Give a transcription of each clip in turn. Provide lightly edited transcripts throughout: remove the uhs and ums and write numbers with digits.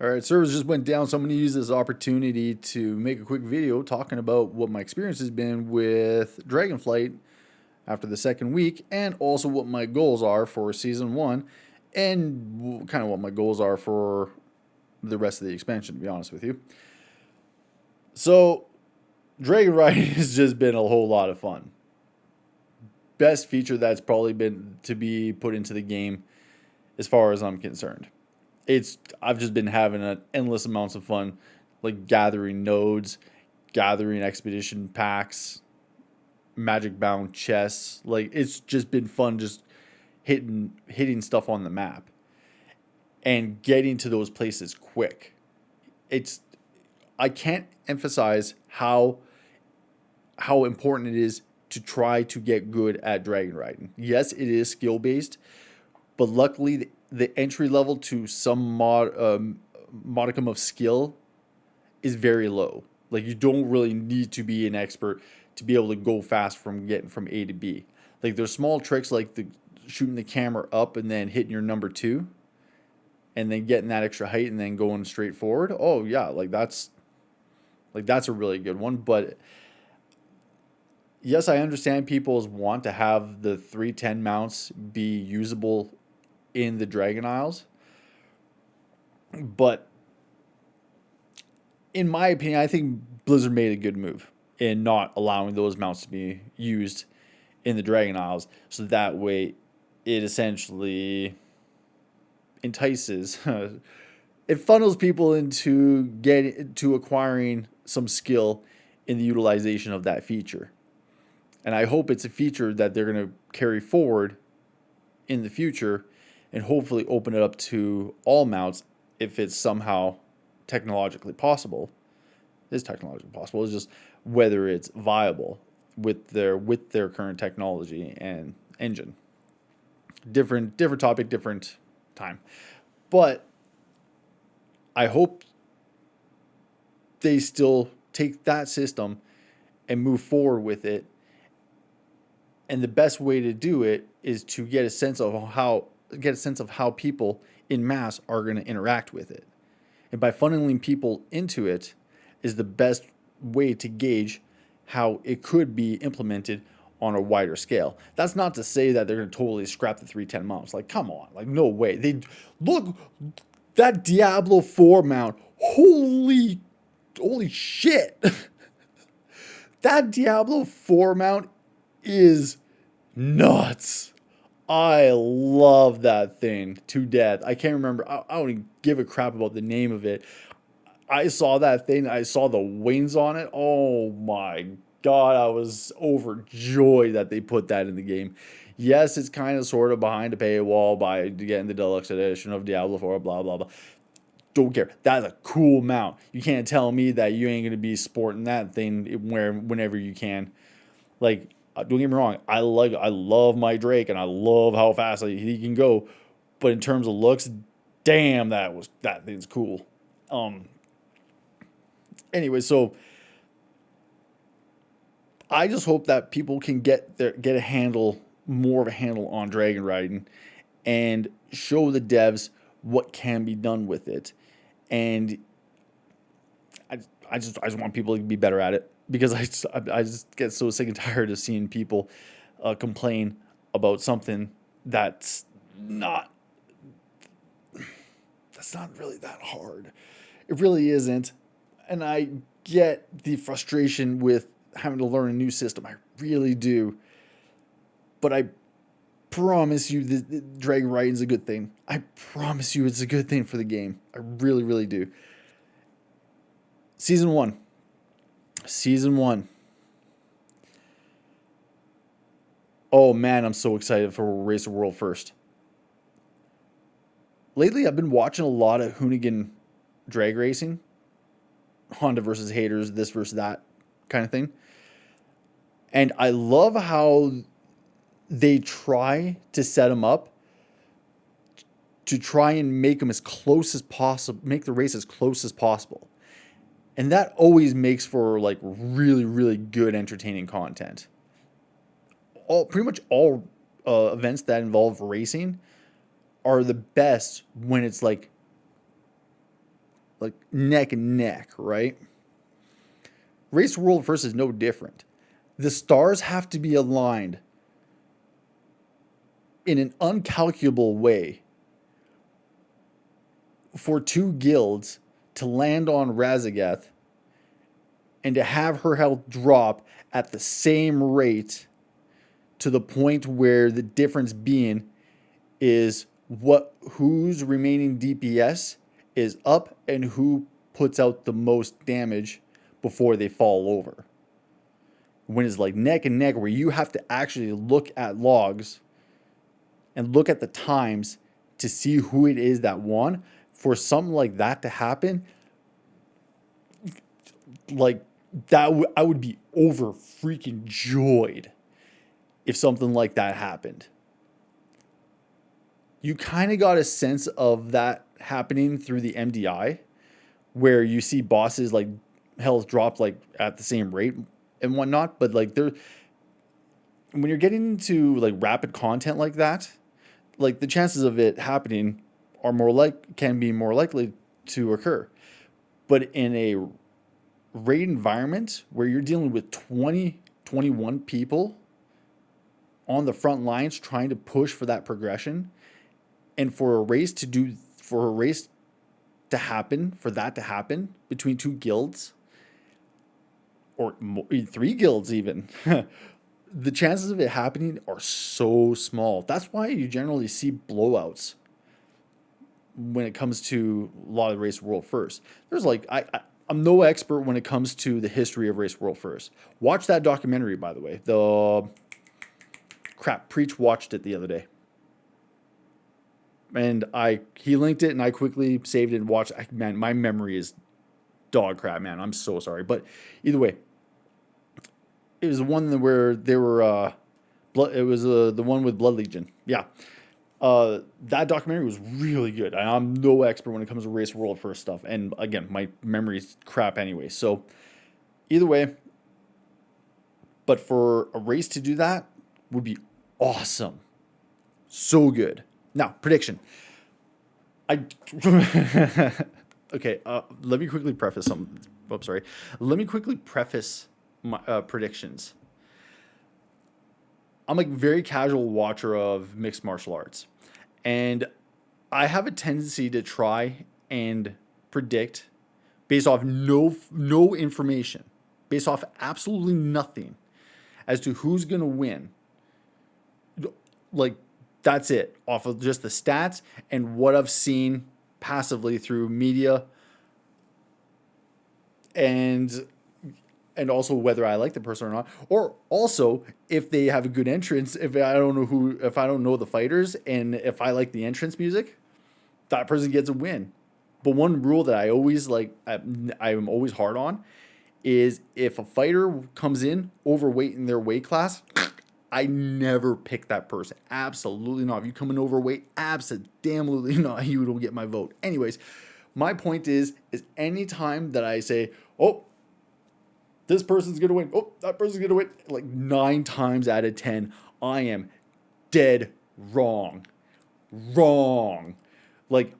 All right, servers just went down, so I'm going to use this opportunity to make a quick video talking about what my experience has been with Dragonflight after the second week, and also what my goals are for season one, and kind of what my goals are for the rest of the expansion, to be honest with you. So, Dragon Riding has just been a whole lot of fun. Best feature that's probably been to be put into the game, as far as I'm concerned. I've just been having an endless amounts of fun, like gathering nodes, gathering expedition packs, magic bound chests. Like it's just been fun, just hitting stuff on the map and getting to those places quick. It's I can't emphasize how important it is to try to get good at dragon riding. Yes, it is skill based, but luckily the entry level to some modicum of skill is very low. Like you don't really need to be an expert to be able to go fast from getting from A to B. Like there's small tricks like shooting the camera up and then hitting your number two, and then getting that extra height and then going straight forward. Oh yeah, that's a really good one. But yes, I understand people's want to have the 310 mounts be usable in the Dragon Isles, but in my opinion, I think Blizzard made a good move in not allowing those mounts to be used in the Dragon Isles, so that way it essentially entices, it funnels people into getting to acquiring some skill in the utilization of that feature. And I hope it's a feature that they're going to carry forward in the future and hopefully open it up to all mounts if it's somehow technologically possible. Is technologically possible. It's just whether it's viable with their current technology and engine. Different topic, different time. But I hope they still take that system and move forward with it. And the best way to do it is to get a sense of how people in mass are going to interact with it. And by funneling people into it is the best way to gauge how it could be implemented on a wider scale. That's not to say that they're going to totally scrap the 310 mounts. Like, come on. Like, no way. They look that Diablo 4 mount. Holy shit. That Diablo 4 mount is nuts. I love that thing to death. I can't remember. I don't even give a crap about the name of it. I saw that thing. I saw the wings on it. Oh my God. I was overjoyed that they put that in the game. Yes, it's kind of sort of behind a paywall by getting the deluxe edition of Diablo 4, blah, blah, blah. Don't care. That's a cool mount. You can't tell me that you ain't going to be sporting that thing whenever you can. Like, don't get me wrong. I love my Drake and I love how fast he can go. But in terms of looks, damn, that thing's cool. Anyway, so I just hope that people can get more of a handle on dragon riding, and show the devs what can be done with it. And I just want people to be better at it, because I just get so sick and tired of seeing people complain about something that's not really that hard. It really isn't. And I get the frustration with having to learn a new system. I really do. But I promise you that Dragon Riding is a good thing. I promise you it's a good thing for the game. I really, really do. Season 1. Oh man, I'm so excited for Race the World first. Lately, I've been watching a lot of Hoonigan drag racing. Honda versus haters, this versus that kind of thing. And I love how they try to set them up to try and make them as close as possible, make the race as close as possible. And that always makes for like really, really good entertaining content. Pretty much all events that involve racing are the best when it's like like neck and neck, right? Race to World First is no different. The stars have to be aligned in an uncalculable way for two guilds to land on Razagath and to have her health drop at the same rate, to the point where the difference being is whose remaining DPS is up and who puts out the most damage before they fall over. When it's like neck and neck, where you have to actually look at logs and look at the times to see who it is that won, for something like that to happen, like that, I would be over freaking joyed if something like that happened. You kind of got a sense of that happening through the MDI, where you see bosses like health drop like at the same rate and whatnot. But like when you're getting into like rapid content like that, like the chances of it happening can be more likely to occur. But in a raid environment where you're dealing with 21 people on the front lines trying to push for that progression, and for a race to happen between two guilds or three guilds even, the chances of it happening are so small. That's why you generally see blowouts when it comes to a lot of Race World First. There's like, I'm no expert when it comes to the history of Race World First. Watch that documentary, by the way. Preach watched it the other day. And he linked it and I quickly saved it and watched. Man, my memory is dog crap, man. I'm so sorry. But either way, it was the one where they were, it was the one with Blood Legion. Yeah. That documentary was really good. I'm no expert when it comes to Race World First stuff. And again, my memory is crap anyway. So either way, but for a race to do that would be awesome. So good. Now, prediction. Okay, let me quickly preface some. Oops, sorry. Let me quickly preface my predictions. I'm a very casual watcher of mixed martial arts, and I have a tendency to try and predict based off no information, based off absolutely nothing, as to who's gonna win. Like, that's it, off of just the stats and what I've seen passively through media, and also whether I like the person or not, or also if they have a good entrance. If I don't know the fighters, and if I like the entrance music, that person gets a win. But one rule that I always I'm always hard on, is if a fighter comes in overweight in their weight class, I never pick that person. Absolutely not. If you come in overweight, absolutely not. You don't get my vote. Anyways, my point is anytime that I say, oh, this person's going to win, oh, that person's going to win, like 9 times out of 10, I am dead wrong. Wrong. Like,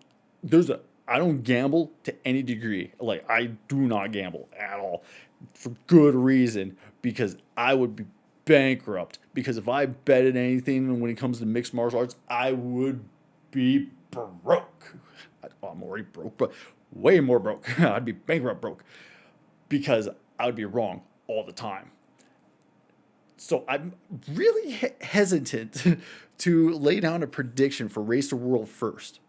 I don't gamble to any degree. Like, I do not gamble at all, for good reason, because I would be bankrupt. Because if I betted anything when it comes to mixed martial arts, I would be broke. I'm already broke, but way more broke. I'd be bankrupt broke, because I would be wrong all the time. So I'm really hesitant to lay down a prediction for Race to World First.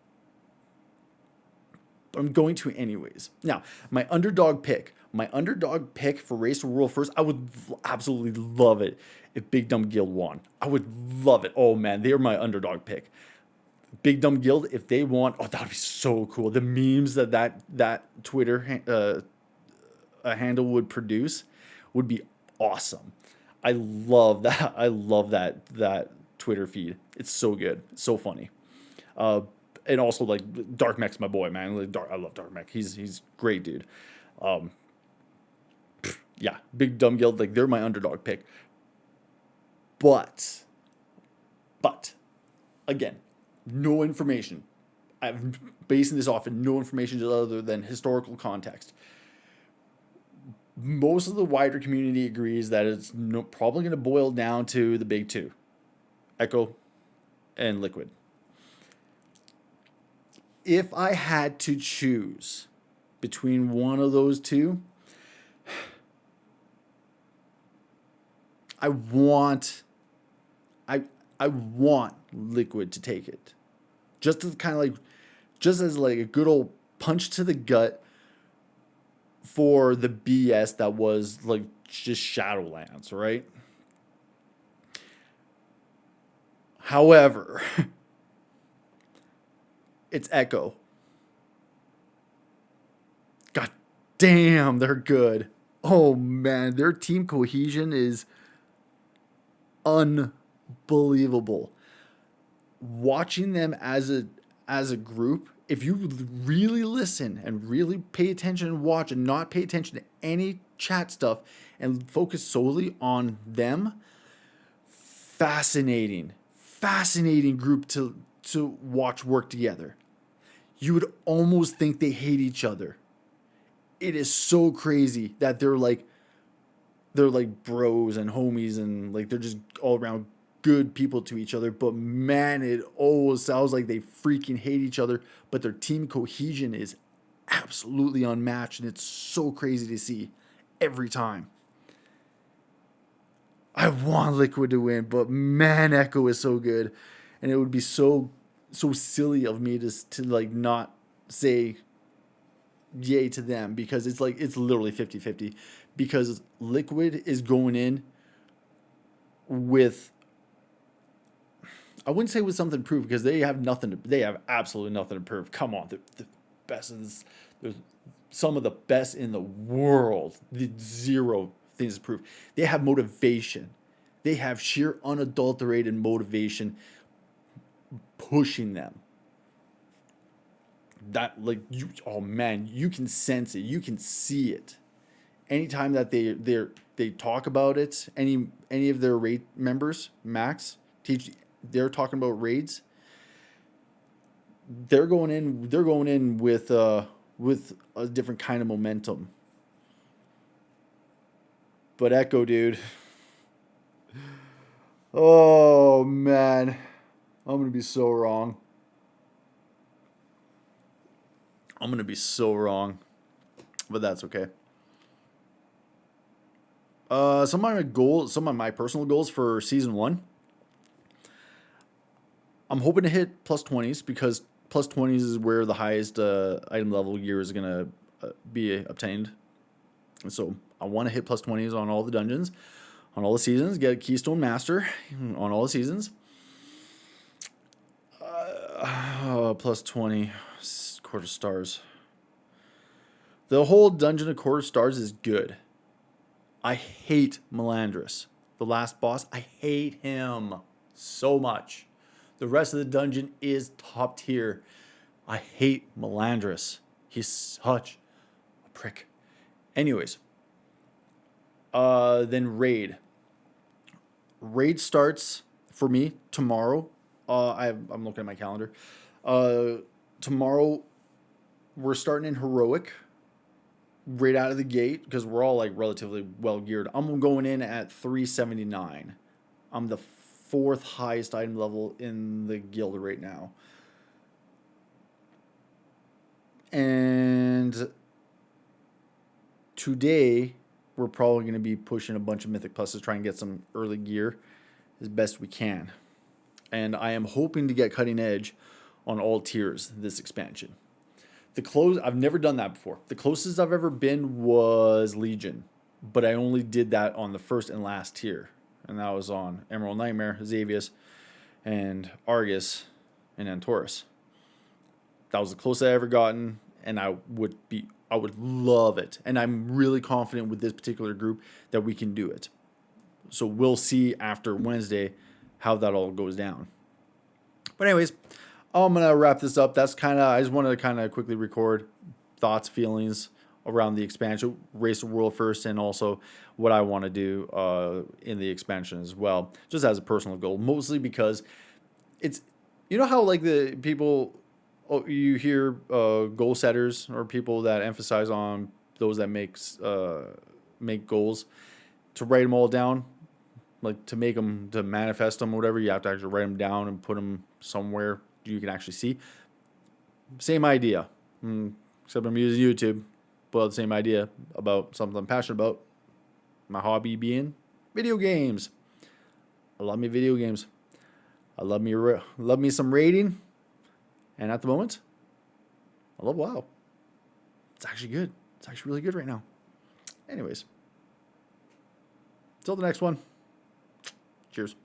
I'm going to anyways. Now, my underdog pick for Race to World First, I would absolutely love it if Big Dumb Guild won. I would love it. Oh man, they're my underdog pick. Big Dumb Guild, if they won, oh, that would be so cool. The memes that Twitter handle would produce would be awesome. I love that. I love that Twitter feed. It's so good. It's so funny. And also, like, Dark Mech's my boy, man. I love Dark Mech. He's great, dude. Yeah, Big Dumb Guild, like, they're my underdog pick. But again, no information. I'm basing this off of no information other than historical context. Most of the wider community agrees that it's probably going to boil down to the big two, Echo and Liquid. If I had to choose between one of those two, I want I I want Liquid to take it. Just to kind of like just as like a good old punch to the gut for the BS that was like just Shadowlands, right? However, it's Echo. God damn, they're good. Oh man, their team cohesion is unbelievable. Watching them as a group, if you really listen and really pay attention and watch and not pay attention to any chat stuff and focus solely on them, fascinating group to watch work together. You would almost think they hate each other. It is so crazy that they're like bros and homies and like they're just all around good people to each other. But man, it always sounds like they freaking hate each other. But their team cohesion is absolutely unmatched, and it's so crazy to see every time. I want Liquid to win, but man, Echo is so good, and it would be so silly of me to like not say yay to them because it's literally 50-50 because Liquid is going in with I wouldn't say with something to prove because they have absolutely nothing to prove. Come on, the best in this, there's some of the best in the world. The zero things to prove. They have motivation. They have sheer unadulterated motivation pushing them. That like you oh man, you can sense it. You can see it. Anytime that they talk about it, any of their raid members, Max, teach they're talking about raids. They're going in with a different kind of momentum. But Echo, dude. Oh man. I'm gonna be so wrong. I'm gonna be so wrong. But that's okay. Some of my personal goals for season one. I'm hoping to hit plus 20s because plus 20s is where the highest item level gear is gonna be obtained. And so I want to hit plus 20s on all the dungeons, on all the seasons. Get a Keystone Master on all the seasons. Plus 20 quarter stars. The whole dungeon of quarter stars is good. I hate Melandris, the last boss. I hate him so much. The rest of the dungeon is top tier. I hate Melandris. He's such a prick. Anyways, then raid. Raid starts for me tomorrow. I'm looking at my calendar. Tomorrow we're starting in heroic right out of the gate because we're all like relatively well geared. I'm going in at 379. I'm the fourth highest item level in the guild right now. And today we're probably going to be pushing a bunch of mythic pluses, trying to get some early gear as best we can. And I am hoping to get cutting edge on all tiers this expansion. I've never done that before. The closest I've ever been was Legion, but I only did that on the first and last tier, and that was on Emerald Nightmare, Xavius, and Argus, and Antorus. That was the closest I ever gotten, and I would love it, and I'm really confident with this particular group that we can do it. So we'll see after Wednesday how that all goes down. But anyways, I'm gonna wrap this up. I just wanted to kind of quickly record thoughts, feelings around the expansion, race the world first, and also what I want to do in the expansion as well, just as a personal goal. Mostly because it's, you know how like the people oh, you hear goal setters or people that emphasize on those that make goals to write them all down, like to make them to manifest them, or whatever. You have to actually write them down and put them somewhere you can actually see. Same idea, except I'm using YouTube. But the same idea about something I'm passionate about. My hobby being video games. I love me video games. I love me some raiding, and at the moment, I love WoW. It's actually good. It's actually really good right now. Anyways, until the next one. Cheers.